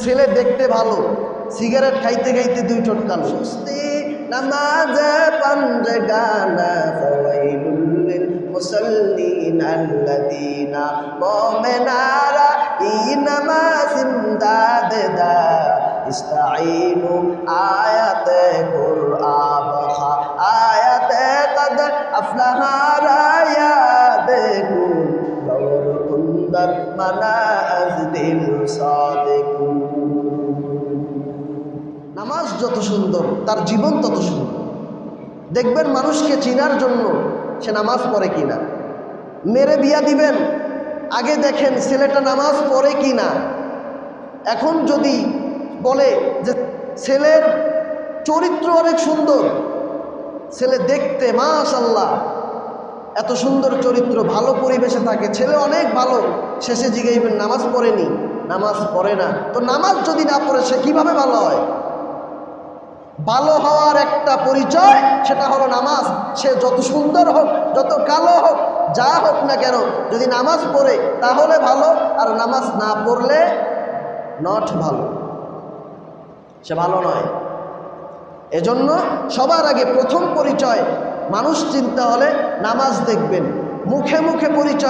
ছেলে দেখতে ভালো, সিগারেট খাইতে খাইতে দুই ঠোঁট কালো, সুস্তি নামাজে পাঞ্জে গানা ফাওয়াইলুল লিল মুসাল্লিন আল্লাযীনা মুমিনারা নামাজ ইমদাদে দা ইস্তাঈনু আয়াতে কুরআন খা আয়াতে কদ আফলাহা রায়াতে কুন গৌর কুন্দর মানাজ দিল সাদিকুন। নামাজ যত সুন্দর তার জীবন তত সুন্দর। দেখবেন মানুষকে চিনার জন্য সে নামাজ পড়ে কিনা। মেরে বিয়া দিবেন, আগে দেখেন ছেলেটা নামাজ পড়ে কিনা। এখন যদি বলে যে ছেলের চরিত্র অনেক সুন্দর, ছেলে দেখতে মাশাআল্লাহ এত সুন্দর চরিত্র, ভালো পরিবেশে থাকে, ছেলে অনেক ভালো, শেষে জিগাইবেন নামাজ পড়েনি, নামাজ পড়ে না। তো নামাজ যদি না পড়ে সে কিভাবে ভালো হয়? ভালো হওয়ার একটা পরিচয় সেটা হলো নামাজ। সে যত সুন্দর হোক, যত কালো হোক, যা হোক না কেন, যদি নামাজ পড়ে তাহলে ভালো, আর নামাজ না পড়লে নট ভালো, সে ভালো নয়। এজন্য সবার আগে প্রথম পরিচয় মানুষ চিনতে হলে নামাজ দেখবেন, মুখে মুখে পরিচয়